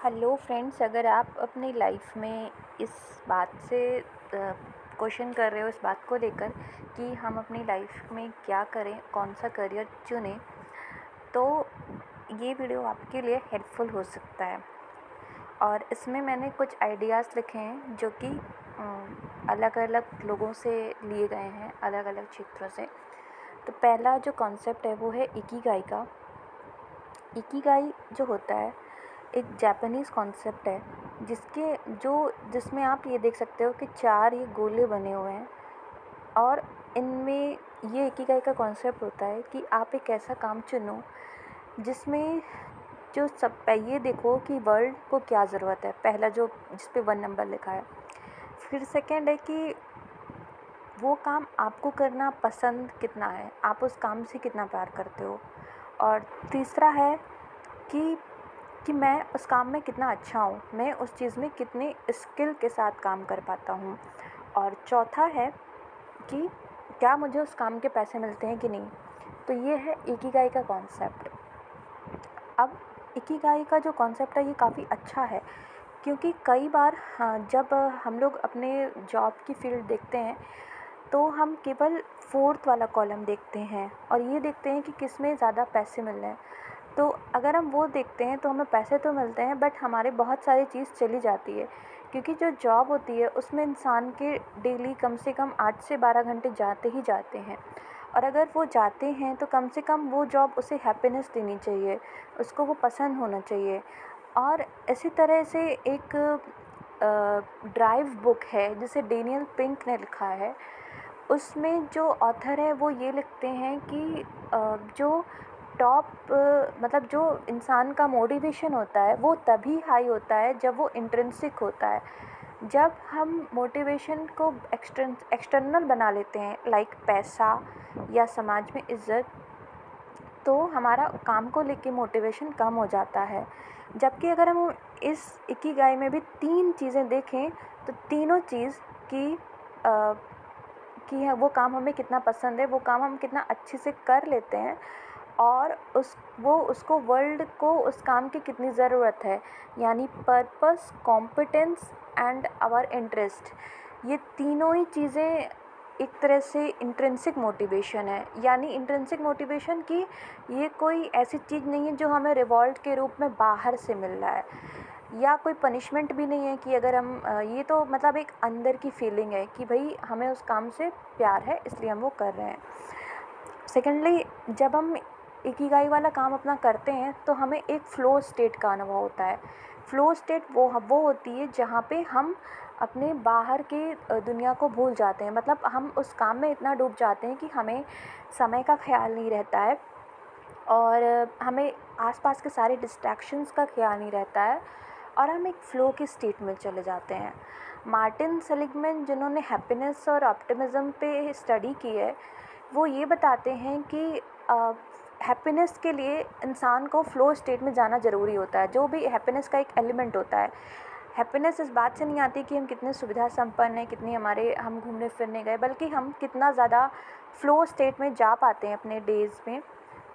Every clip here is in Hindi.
हेलो फ्रेंड्स, अगर आप अपनी लाइफ में इस बात से क्वेश्चन कर रहे हो, इस बात को लेकर कि हम अपनी लाइफ में क्या करें, कौन सा करियर चुनें, तो ये वीडियो आपके लिए हेल्पफुल हो सकता है। और इसमें मैंने कुछ आइडियाज़ लिखे हैं जो कि अलग अलग लोगों से लिए गए हैं, अलग अलग क्षेत्रों से। तो पहला जो कॉन्सेप्ट है वो है इकिगाई का। इकिगाई जो होता है एक जापानीज़ कॉन्सेप्ट है, जिसमें आप ये देख सकते हो कि 4 ये गोले बने हुए हैं। और इनमें ये इकिगाई का कॉन्सेप्ट होता है कि आप एक ऐसा काम चुनो जिसमें जो सब ये देखो कि वर्ल्ड को क्या ज़रूरत है। पहला जो जिस पे 1 नंबर लिखा है। फिर सेकंड है कि वो काम आपको करना पसंद कितना है, आप उस काम से कितना प्यार करते हो। और तीसरा है कि मैं उस काम में कितना अच्छा हूँ, मैं उस चीज़ में कितने स्किल के साथ काम कर पाता हूँ। और चौथा है कि क्या मुझे उस काम के पैसे मिलते हैं कि नहीं। तो ये है इकिगाई का कॉन्सेप्ट। अब इकिगाई का जो कॉन्सेप्ट है ये काफ़ी अच्छा है, क्योंकि कई बार जब हम लोग अपने जॉब की फील्ड देखते हैं तो हम केवल फोर्थ वाला कॉलम देखते हैं और ये देखते हैं कि किस में ज़्यादा पैसे मिल रहे हैं। तो अगर हम वो देखते हैं तो हमें पैसे तो मिलते हैं, बट हमारे बहुत सारी चीज़ चली जाती है, क्योंकि जो जॉब होती है उसमें इंसान के डेली कम से कम 8 से 12 घंटे जाते ही जाते हैं। और अगर वो जाते हैं तो कम से कम वो जॉब उसे हैप्पीनेस देनी चाहिए, उसको वो पसंद होना चाहिए। और इसी तरह से एक ड्राइव बुक है जिसे डेनियल पिंक ने लिखा है। उसमें जो ऑथर है वो ये लिखते हैं कि जो टॉप मतलब जो इंसान का मोटिवेशन होता है वो तभी हाई होता है जब वो इंट्रिंसिक होता है। जब हम मोटिवेशन को एक्सटर्नल बना लेते हैं, लाइक पैसा या समाज में इज्जत, तो हमारा काम को लेके मोटिवेशन कम हो जाता है। जबकि अगर हम इस इकिगाई में भी 3 चीज़ें देखें तो तीनों चीज़ की अ, वो काम हमें कितना पसंद है, वो काम हम कितना अच्छे से कर लेते हैं, और उसको वर्ल्ड को उस काम की कितनी ज़रूरत है, यानी purpose, competence and our interest. ये तीनों ही चीज़ें एक तरह से इंट्रिंसिक मोटिवेशन है। यानी इंट्रिंसिक मोटिवेशन की ये कोई ऐसी चीज़ नहीं है जो हमें रिवॉर्ड के रूप में बाहर से मिल रहा है, या कोई पनिशमेंट भी नहीं है कि अगर हम ये तो मतलब एक अंदर की फीलिंग है कि भाई हमें उस काम से प्यार है इसलिए हम वो कर रहे हैं। सेकेंडली, जब हम इकिगाई वाला काम अपना करते हैं तो हमें एक फ़्लो स्टेट का अनुभव होता है। फ़्लो स्टेट वो होती है जहाँ पे हम अपने बाहर के दुनिया को भूल जाते हैं। मतलब हम उस काम में इतना डूब जाते हैं कि हमें समय का ख़्याल नहीं रहता है, और हमें आसपास के सारे डिस्ट्रैक्शंस का ख्याल नहीं रहता है, और हम एक फ़्लो की स्टेट में चले जाते हैं। मार्टिन सेलिगमैन, जिन्होंने हैप्पीनेस और ऑप्टिमिज़्म पे स्टडी की है, वो ये बताते हैं कि हैप्पीनेस के लिए इंसान को फ़्लो स्टेट में जाना ज़रूरी होता है। जो भी हैप्पीनेस का एक एलिमेंट होता है, हैप्पीनेस इस बात से नहीं आती कि हम कितने सुविधा संपन्न हैं, कितनी हम घूमने फिरने गए, बल्कि हम कितना ज़्यादा फ़्लो स्टेट में जा पाते हैं अपने डेज़ में,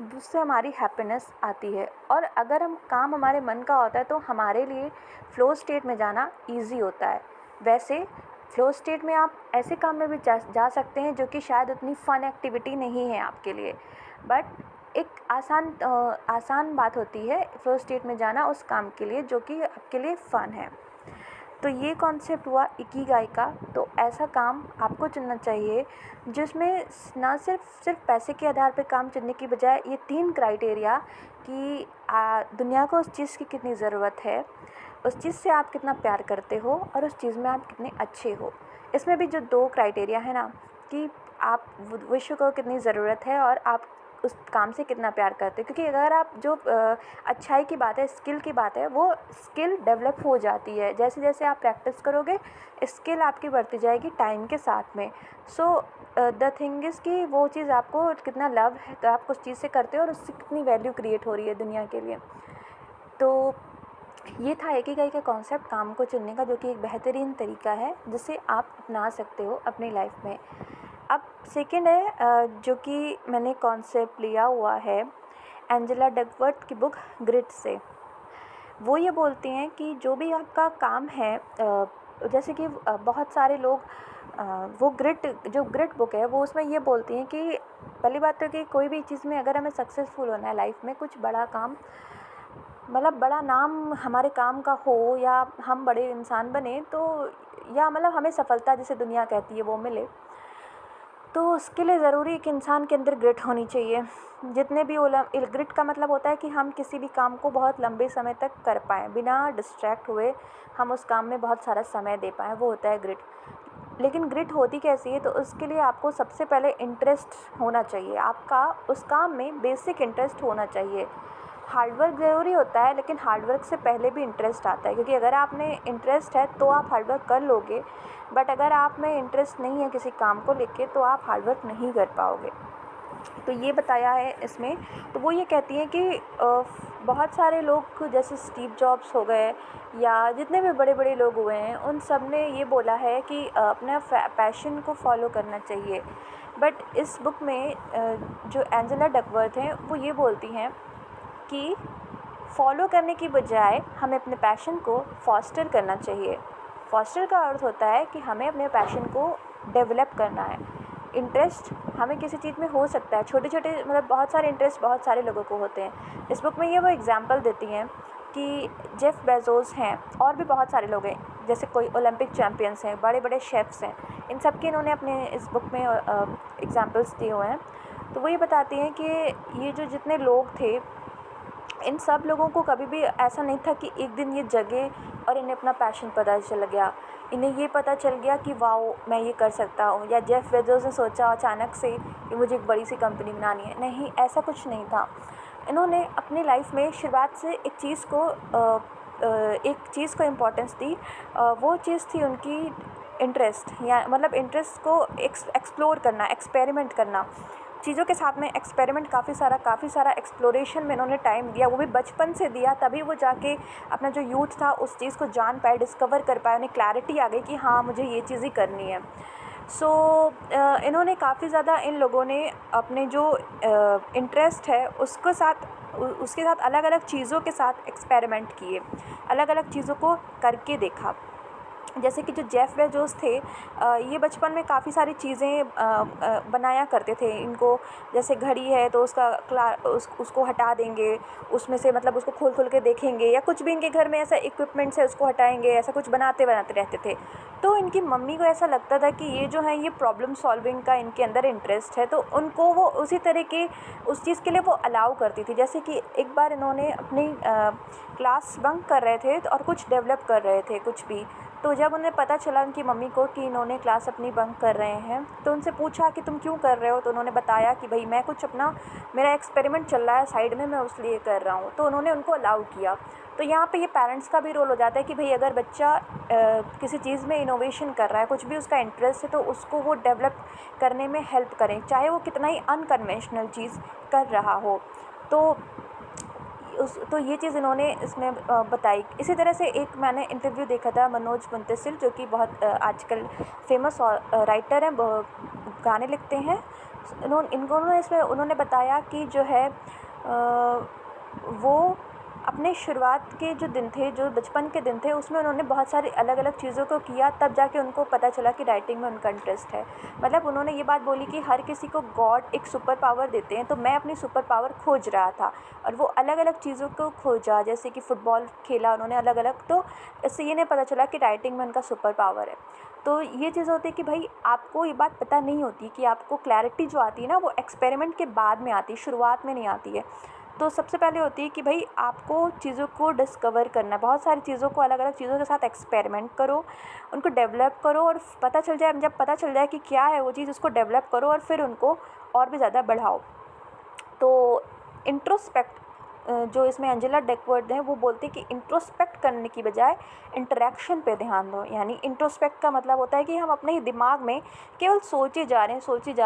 जिससे हमारी हैप्पीनेस आती है। और अगर हम काम हमारे मन का होता है तो हमारे लिए फ़्लो स्टेट में जाना ईज़ी होता है। वैसे फ़्लो स्टेट में आप ऐसे काम में भी जा सकते हैं जो कि शायद उतनी फ़न एक्टिविटी नहीं है आपके लिए, बट एक आसान बात होती है फ़्लो स्टेट में जाना उस काम के लिए जो कि आपके लिए फ़न है। तो ये कॉन्सेप्ट हुआ इकिगाई का। तो ऐसा काम आपको चुनना चाहिए जिसमें ना सिर्फ पैसे के आधार पे काम चुनने की बजाय ये 3 क्राइटेरिया कि दुनिया को उस चीज़ की कितनी ज़रूरत है, उस चीज़ से आप कितना प्यार करते हो, और उस चीज़ में आप कितने अच्छे हो। इसमें भी जो 2 क्राइटेरिया है ना, कि आप विश्व को कितनी ज़रूरत है और आप उस काम से कितना प्यार करते हो। क्योंकि अगर आप जो अच्छाई की बात है, स्किल की बात है, वो स्किल डेवलप हो जाती है जैसे जैसे आप प्रैक्टिस करोगे, स्किल आपकी बढ़ती जाएगी टाइम के साथ में। सो द थिंग इज़ कि वो चीज़ आपको कितना लव है तो आप उस चीज़ से करते हो, और उससे कितनी वैल्यू क्रिएट हो रही है दुनिया के लिए। तो ये था इकिगाई का कॉन्सेप्ट काम को चुनने का, जो कि एक बेहतरीन तरीका है जिसे आप अपना सकते हो अपनी लाइफ में। अब सेकंड है जो कि मैंने कॉन्सेप्ट लिया हुआ है एंजेला डकवर्थ की बुक ग्रिड से। वो ये बोलती हैं कि जो भी आपका काम है, जैसे कि बहुत सारे लोग वो ग्रिट बुक है वो उसमें ये बोलती हैं कि पहली बात तो कि कोई भी चीज़ में अगर हमें सक्सेसफुल होना है लाइफ में, कुछ बड़ा काम, मतलब बड़ा नाम हमारे काम का हो, या हम बड़े इंसान बने, तो या मतलब हमें सफलता जिसे दुनिया कहती है वो मिले, तो उसके लिए ज़रूरी है कि इंसान के अंदर ग्रिट होनी चाहिए। जितने भी ग्रिट का मतलब होता है कि हम किसी भी काम को बहुत लंबे समय तक कर पाएँ बिना डिस्ट्रैक्ट हुए, हम उस काम में बहुत सारा समय दे पाएँ, वो होता है ग्रिट। लेकिन ग्रिट होती कैसी है, तो उसके लिए आपको सबसे पहले इंटरेस्ट होना चाहिए, आपका उस काम में बेसिक इंटरेस्ट होना चाहिए। हार्डवर्क ज़रूरी होता है, लेकिन हार्डवर्क से पहले भी इंटरेस्ट आता है, क्योंकि अगर आप में इंटरेस्ट है तो आप हार्डवर्क कर लोगे, बट अगर आप में इंटरेस्ट नहीं है किसी काम को लेके तो आप हार्डवर्क नहीं कर पाओगे। तो ये बताया है इसमें। तो वो ये कहती हैं कि बहुत सारे लोग जैसे स्टीव जॉब्स हो गए या जितने भी बड़े बड़े लोग हुए हैं, उन सब ने ये बोला है कि अपना पैशन को फॉलो करना चाहिए। बट इस बुक में जो एंजेला डकवर्थ हैं वो ये बोलती हैं कि फॉलो करने की बजाय हमें अपने पैशन को फॉस्टर करना चाहिए। फॉस्टर का अर्थ होता है कि हमें अपने पैशन को डेवलप करना है। इंटरेस्ट हमें किसी चीज़ में हो सकता है, छोटे छोटे मतलब बहुत सारे इंटरेस्ट बहुत सारे लोगों को होते हैं। इस बुक में ये वो एग्जांपल देती हैं कि जेफ बेजोस हैं और भी बहुत सारे लोग हैं, जैसे कोई ओलंपिक चैम्पियंस हैं, बड़े बड़े शेफ्स हैं, इन सब के इन्होंने अपने इस बुक में एग्जांपल्स दिए हुए हैं। तो वो ये बताती हैं कि ये जो जितने लोग थे, इन सब लोगों को कभी भी ऐसा नहीं था कि एक दिन ये जगे और इन्हें अपना पैशन पता चल गया, इन्हें ये पता चल गया कि वाओ मैं ये कर सकता हूँ, या जेफ बेजोस ने सोचा अचानक से कि मुझे एक बड़ी सी कंपनी बनानी है। नहीं, ऐसा कुछ नहीं था। इन्होंने अपनी लाइफ में शुरुआत से एक चीज़ को इम्पोर्टेंस दी। वो चीज़ थी उनकी इंटरेस्ट, या मतलब इंटरेस्ट को एक्सप्लोर करना, एक्सपेरिमेंट करना, चीज़ों के साथ में एक्सपेरिमेंट, काफ़ी सारा एक्सप्लोरेशन में इन्होंने टाइम दिया, वो भी बचपन से दिया, तभी वो जाके अपना जो यूथ था उस चीज़ को जान पाए, डिस्कवर कर पाए, उन्हें क्लैरिटी आ गई कि हाँ मुझे ये चीज़ ही करनी है। सो इन्होंने काफ़ी ज़्यादा, इन लोगों ने अपने जो इंटरेस्ट है उसके साथ अलग अलग चीज़ों के साथ एक्सपेरिमेंट किए, अलग अलग चीज़ों को करके देखा। जैसे कि जो जेफ बेजोस थे, ये बचपन में काफ़ी सारी चीज़ें बनाया करते थे। इनको जैसे घड़ी है तो उसको हटा देंगे, उसमें से मतलब उसको खोल के देखेंगे, या कुछ भी इनके घर में ऐसा इक्विपमेंट्स है उसको हटाएंगे, ऐसा कुछ बनाते रहते थे। तो इनकी मम्मी को ऐसा लगता था कि ये जो है ये प्रॉब्लम सॉल्विंग का इनके अंदर इंटरेस्ट है, तो उनको वो उसी तरह के उस चीज़ के लिए वो अलाउ करती थी। जैसे कि एक बार इन्होंने अपनी क्लास बंक कर रहे थे और कुछ डेवलप कर रहे थे कुछ भी, तो जब उन्हें पता चला उनकी मम्मी को कि इन्होंने क्लास अपनी बंक कर रहे हैं, तो उनसे पूछा कि तुम क्यों कर रहे हो, तो उन्होंने बताया कि भाई मैं कुछ अपना, मेरा एक्सपेरिमेंट चल रहा है साइड में, मैं उसलिए कर रहा हूँ। तो उन्होंने उनको अलाउ किया। तो यहाँ पे ये पेरेंट्स का भी रोल हो जाता है कि भाई अगर बच्चा किसी चीज़ में इनोवेशन कर रहा है, कुछ भी उसका इंटरेस्ट है, तो उसको वो डेवलप करने में हेल्प करें, चाहे वो कितना ही अनकन्वेंशनल चीज़ कर रहा हो। तो ये चीज़ इन्होंने इसमें बताई। इसी तरह से एक मैंने इंटरव्यू देखा था मनोज मुंतसिर, जो कि बहुत आजकल फेमस राइटर हैं, गाने लिखते हैं। इन्होंने इसमें उन्होंने बताया कि जो है वो अपने शुरुआत के जो दिन थे, जो बचपन के दिन थे, उसमें उन्होंने बहुत सारी अलग अलग चीज़ों को किया, तब जाके उनको पता चला कि राइटिंग में उनका इंटरेस्ट है। मतलब उन्होंने ये बात बोली कि हर किसी को गॉड एक सुपर पावर देते हैं, तो मैं अपनी सुपर पावर खोज रहा था और वो अलग अलग चीज़ों को खोजा, जैसे कि फ़ुटबॉल खेला उन्होंने अलग अलग, तो इससे ये नहीं पता चला कि राइटिंग में उनका सुपर पावर है। तो ये चीज़ होती है कि भाई आपको ये बात पता नहीं होती कि आपको क्लैरिटी जो आती है ना, वो एक्सपेरिमेंट के बाद में आती है, शुरुआत में नहीं आती है। तो सबसे पहले होती है कि भाई आपको चीज़ों को डिस्कवर करना है, बहुत सारी चीज़ों को, अलग अलग चीज़ों के साथ एक्सपेरिमेंट करो, उनको डेवलप करो, और पता चल जाए, जब पता चल जाए कि क्या है वो चीज़, उसको डेवलप करो और फिर उनको और भी ज़्यादा बढ़ाओ। तो इंट्रोस्पेक्ट, जो इसमें एंजेला डकवर्थ हैं वो बोलती है कि इंट्रोस्पेक्ट करने की बजाय इंटरेक्शन पे ध्यान दो। यानी इंट्रोस्पेक्ट का मतलब होता है कि हम अपने ही दिमाग में केवल सोचे जा रहे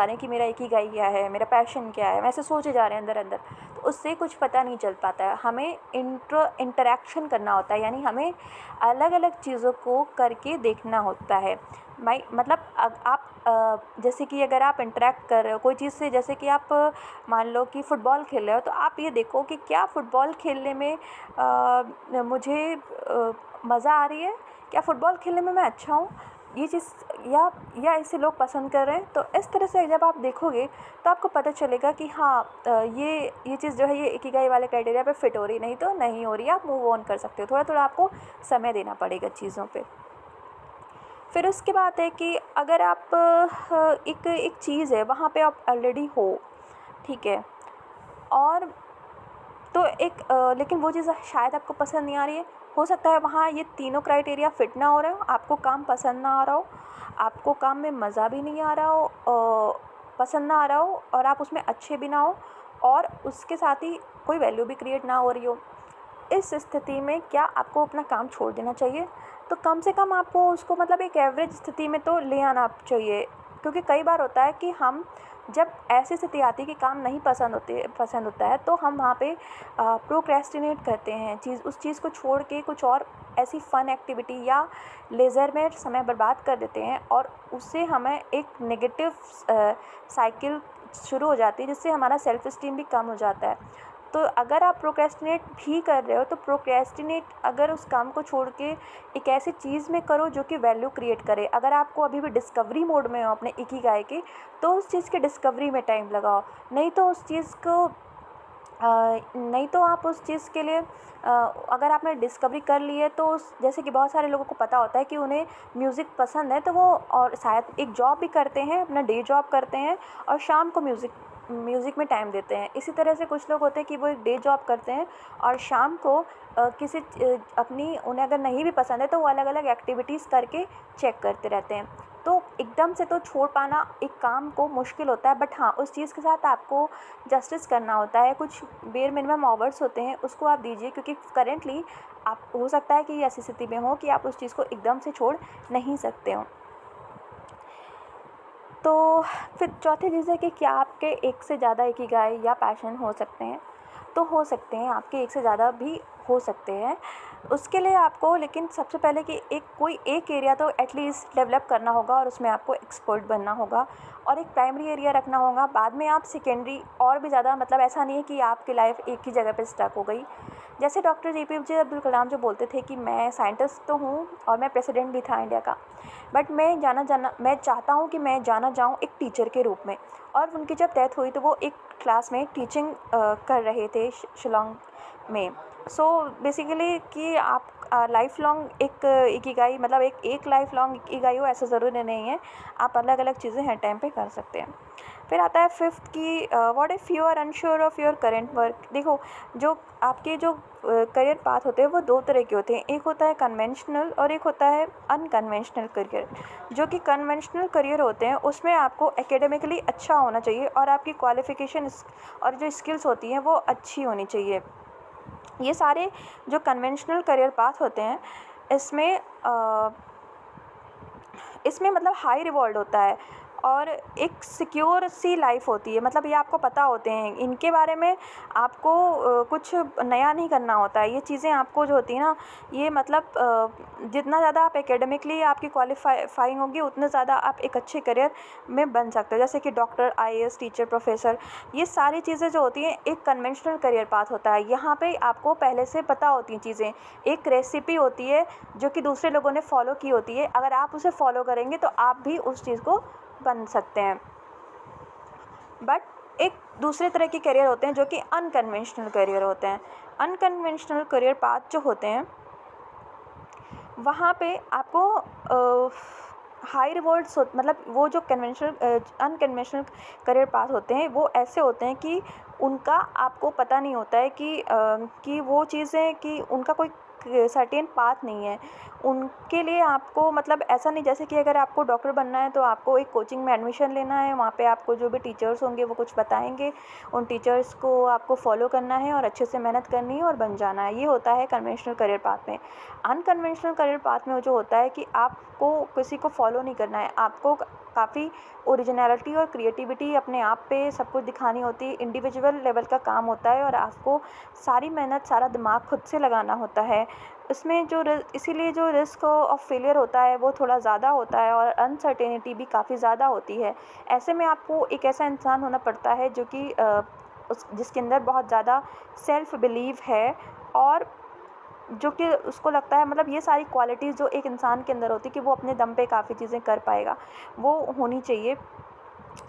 हैं कि मेरा इकिगाई क्या है, मेरा पैशन क्या है, वैसे सोचे जा रहे हैं अंदर अंदर, तो उससे कुछ पता नहीं चल पाता है। हमें इंटरेक्शन करना होता है, यानी हमें अलग अलग चीज़ों को करके देखना होता है। माइ मतलब आप जैसे कि अगर आप इंटरेक्ट कर रहे हो कोई चीज़ से, जैसे कि आप मान लो कि फ़ुटबॉल खेल रहे हो, तो आप ये देखो कि क्या फ़ुटबॉल खेलने में मुझे मज़ा आ रही है, क्या फ़ुटबॉल खेलने में मैं अच्छा हूँ, ये चीज़ या इसे लोग पसंद कर रहे हैं। तो इस तरह से जब आप देखोगे तो आपको पता चलेगा कि हाँ, ये चीज़ जो है ये इकिगाई वाले क्राइटेरिया पे फिट हो रही, नहीं तो नहीं हो रही, आप मूव ऑन कर सकते हो। थोड़ा थोड़ा आपको समय देना पड़ेगा चीज़ों पे। फिर उसके बाद है कि अगर आप एक एक चीज़ है वहाँ पे आप ऑलरेडी हो, ठीक है, और तो एक लेकिन वो चीज़ शायद आपको पसंद नहीं आ रही है। हो सकता है वहाँ ये तीनों क्राइटेरिया फिट ना हो रहे हो, आपको काम पसंद ना आ रहा हो, आपको काम में मज़ा भी नहीं आ रहा हो, पसंद ना आ रहा हो, और आप उसमें अच्छे भी ना हो, और उसके साथ ही कोई वैल्यू भी क्रिएट ना हो रही हो। इस स्थिति में क्या आपको अपना काम छोड़ देना चाहिए? तो कम से कम आपको उसको मतलब एक एवरेज स्थिति में तो ले आना चाहिए, क्योंकि कई बार होता है कि हम जब ऐसी स्थिति आती है कि काम नहीं पसंद होता है, तो हम वहाँ पे प्रोक्रेस्टिनेट करते हैं, उस चीज़ को छोड़ के कुछ और ऐसी फ़न एक्टिविटी या लेज़र में समय बर्बाद कर देते हैं, और उससे हमें एक नेगेटिव साइकिल शुरू हो जाती है, जिससे हमारा सेल्फ इस्टीम भी कम हो जाता है। तो अगर आप प्रोक्रेस्टिनेट भी कर रहे हो, तो प्रोक्रेस्टिनेट अगर उस काम को छोड़ के एक ऐसी चीज़ में करो जो कि वैल्यू क्रिएट करे। अगर आपको अभी भी डिस्कवरी मोड में हो अपने इकिगाई की, तो उस चीज़ के डिस्कवरी में टाइम लगाओ। नहीं तो उस चीज़ को नहीं तो आप उस चीज़ के लिए अगर आपने डिस्कवरी कर ली है, तो उस जैसे कि बहुत सारे लोगों को पता होता है कि उन्हें म्यूज़िक पसंद है, तो वो और शायद एक जॉब भी करते हैं, अपना डे जॉब करते हैं, और शाम को म्यूज़िक में टाइम देते हैं। इसी तरह से कुछ लोग होते हैं कि वो एक डे जॉब करते हैं और शाम को अपनी उन्हें अगर नहीं भी पसंद है तो वो अलग अलग एक्टिविटीज़ करके चेक करते रहते हैं। तो एकदम से तो छोड़ पाना एक काम को मुश्किल होता है, बट हाँ, उस चीज़ के साथ आपको जस्टिस करना होता है। कुछ बेयर मिनिमम आवर्स होते हैं, उसको आप दीजिए, क्योंकि करेंटली आप हो सकता है कि ऐसी स्थिति में हो कि आप उस चीज़ को एकदम से छोड़ नहीं सकते हो। तो फिर चौथी चीज़ है कि क्या आपके एक से ज़्यादा इकिगाई या पैशन हो सकते हैं? तो हो सकते हैं, आपके एक से ज़्यादा भी हो सकते हैं। उसके लिए आपको लेकिन सबसे पहले कि कोई एक एरिया तो एटलीस्ट डेवलप करना होगा, और उसमें आपको एक्सपर्ट बनना होगा, और एक प्राइमरी एरिया रखना होगा। बाद में आप सेकेंडरी और भी ज़्यादा, मतलब ऐसा नहीं है कि आपकी लाइफ एक ही जगह पे स्टक हो गई। जैसे डॉक्टर एपीजे अब्दुल कलाम जो बोलते थे कि मैं साइंटिस्ट तो हूँ और मैं प्रेसिडेंट भी था इंडिया का, बट मैं चाहता हूँ कि मैं जाना जाऊँ एक टीचर के रूप में। और उनकी जब डेथ हुई तो वो एक क्लास में टीचिंग कर रहे थे शिलोंग में। सो बेसिकली कि आप लाइफ लॉन्ग एक इकिगाई, मतलब एक लाइफ लॉन्ग इकिगाई हो, ऐसा ज़रूरी नहीं है। आप अलग अलग चीज़ें हर टाइम पे कर सकते हैं। फिर आता है फिफ्थ कि what if you are unsure of your current work. देखो, जो आपके जो करियर पाथ होते हैं वो दो तरह के होते हैं। एक होता है कन्वेंशनल और एक होता है अनकन्वेंशनल करियर। जो कि कन्वेंशनल करियर होते हैं उसमें आपको एकेडमिकली अच्छा होना चाहिए, और आपकी क्वालिफ़िकेशन और जो स्किल्स होती हैं वो अच्छी होनी चाहिए। ये सारे जो कन्वेंशनल करियर पाथ होते हैं, इसमें मतलब हाई रिवॉर्ड होता है और एक सिक्योर सी लाइफ होती है। मतलब ये आपको पता होते हैं, इनके बारे में आपको कुछ नया नहीं करना होता है। ये चीज़ें आपको जो होती है ना, ये मतलब जितना ज़्यादा आप एकेडमिकली आपकी क्वालिफाइंग होगी, उतने ज़्यादा आप एक अच्छे करियर में बन सकते हो। जैसे कि डॉक्टर, आईएएस, टीचर, प्रोफेसर, ये सारी चीज़ें जो होती हैं एक कन्वेंशनल करियर पाथ होता है। यहाँ पे आपको पहले से पता होती हैं चीज़ें, एक रेसिपी होती है जो कि दूसरे लोगों ने फॉलो की होती है। अगर आप उसे फॉलो करेंगे तो आप भी उस चीज़ को बन सकते हैं। बट एक दूसरे तरह के करियर होते हैं जो कि अनकन्वेंशनल करियर होते हैं। अनकन्वेंशनल करियर पाथ जो होते हैं वहाँ पे आपको हाई रिवॉर्ड्स मतलब वो जो अनकन्वेंशनल करियर पाथ होते हैं वो ऐसे होते हैं कि उनका आपको पता नहीं होता है कि वो चीज़ें कि उनका कोई सर्टेन पाथ नहीं है उनके लिए। आपको मतलब ऐसा नहीं, जैसे कि अगर आपको डॉक्टर बनना है तो आपको एक कोचिंग में एडमिशन लेना है, वहाँ पे आपको जो भी टीचर्स होंगे वो कुछ बताएंगे, उन टीचर्स को आपको फॉलो करना है और अच्छे से मेहनत करनी है और बन जाना है। ये होता है कन्वेंशनल करियर पाथ में। अनकन्वेंशनल करियर पाथ में जो होता है कि आपको किसी को फॉलो नहीं करना है, आपको काफ़ी ओरिजिनलिटी और क्रिएटिविटी अपने आप पे सब कुछ दिखानी होती है। इंडिविजुअल लेवल का काम होता है और आपको सारी मेहनत, सारा दिमाग खुद से लगाना होता है। इसमें जो इसीलिए जो रिस्क ऑफ फेलियर होता है वो थोड़ा ज़्यादा होता है और अनसर्टेनिटी भी काफ़ी ज़्यादा होती है। ऐसे में आपको एक ऐसा इंसान होना पड़ता है जो कि उस जिसके अंदर बहुत ज़्यादा सेल्फ बिलीव है और जो कि उसको लगता है, मतलब ये सारी क्वालिटीज़ जो एक इंसान के अंदर होती है कि वो अपने दम पे काफ़ी चीज़ें कर पाएगा, वो होनी चाहिए।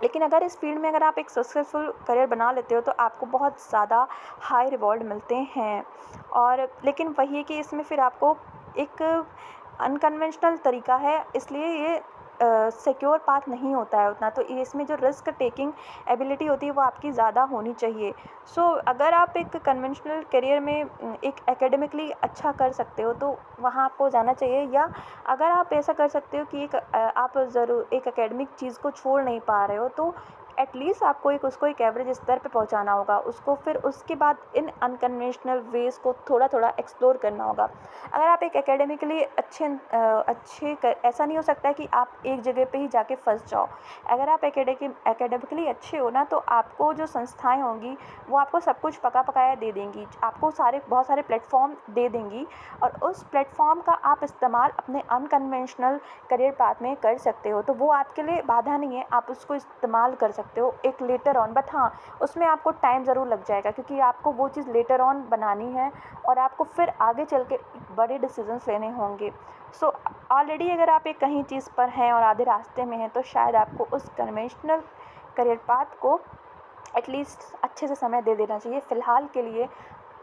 लेकिन अगर इस फील्ड में अगर आप एक सक्सेसफुल करियर बना लेते हो तो आपको बहुत ज़्यादा हाई रिवॉर्ड मिलते हैं। और लेकिन वही है कि इसमें फिर आपको एक अनकन्वेंशनल तरीका है, इसलिए ये सिक्योर पाथ नहीं होता है उतना, तो ये इसमें जो रिस्क टेकिंग एबिलिटी होती है वो आपकी ज़्यादा होनी चाहिए। सो अगर आप एक कन्वेंशनल करियर में एक एकेडमिकली अच्छा कर सकते हो तो वहाँ आपको जाना चाहिए, या अगर आप ऐसा कर सकते हो कि आप ज़रूर एक एकेडमिक चीज़ को छोड़ नहीं पा रहे हो तो एटलीस्ट आपको उसको एक एवरेज स्तर पे पहुंचाना होगा उसको, फिर उसके बाद इन अनकन्वेंशनल वेज़ को थोड़ा थोड़ा एक्सप्लोर करना होगा। अगर आप एक एकेडमिकली ऐसा नहीं हो सकता है कि आप एक जगह पे ही जाके फंस जाओ। अगर आप एकेडमिकली अच्छे हो ना तो आपको जो संस्थाएं होंगी वो आपको सब कुछ पका पकाया दे देंगी, आपको बहुत सारे प्लेटफॉर्म दे देंगी और उस प्लेटफॉर्म का आप इस्तेमाल अपने अनकन्वेंशनल करियर पाथ में कर सकते हो, तो वो आपके लिए बाधा नहीं है, आप उसको इस्तेमाल कर सकते हो एक लेटर ऑन। बट हाँ, उसमें आपको टाइम ज़रूर लग जाएगा क्योंकि आपको वो चीज़ लेटर ऑन बनानी है और आपको फिर आगे चल के बड़े डिसीजंस लेने होंगे। सो ऑलरेडी अगर आप एक कहीं चीज़ पर हैं और आधे रास्ते में हैं तो शायद आपको उस कन्वेंशनल करियर पाथ को एटलीस्ट अच्छे से समय दे देना चाहिए फ़िलहाल के लिए,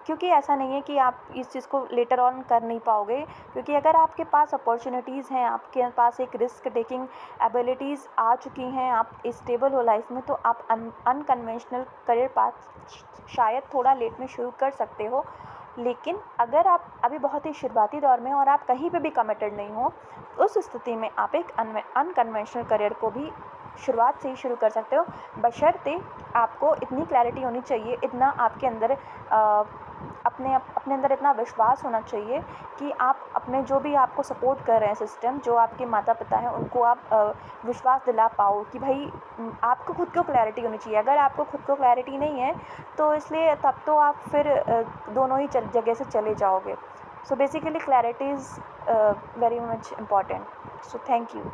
क्योंकि ऐसा नहीं है कि आप इस चीज़ को लेटर ऑन कर नहीं पाओगे। क्योंकि अगर आपके पास अपॉर्चुनिटीज़ हैं, आपके पास एक रिस्क टेकिंग एबिलिटीज़ आ चुकी हैं, आप स्टेबल हो लाइफ में, तो आप अनकन्वेंशनल करियर पाथ शायद थोड़ा लेट में शुरू कर सकते हो। लेकिन अगर आप अभी बहुत ही शुरुआती दौर में और आप कहीं पे भी कमिटेड नहीं हो, उस स्थिति में आप एक अनकन्वेंशनल करियर को भी शुरुआत से ही शुरू कर सकते हो, बशर्ते आपको इतनी क्लैरिटी होनी चाहिए, इतना आपके अंदर अपने अंदर इतना विश्वास होना चाहिए कि आप अपने जो भी आपको सपोर्ट कर रहे हैं सिस्टम, जो आपके माता पिता हैं, उनको आप विश्वास दिला पाओ कि भाई आपको खुद को क्लैरिटी होनी चाहिए। अगर आपको खुद को क्लैरिटी नहीं है तो इसलिए तब तो आप फिर दोनों ही जगह से चले जाओगे। So basically clarity is very much important. So thank you.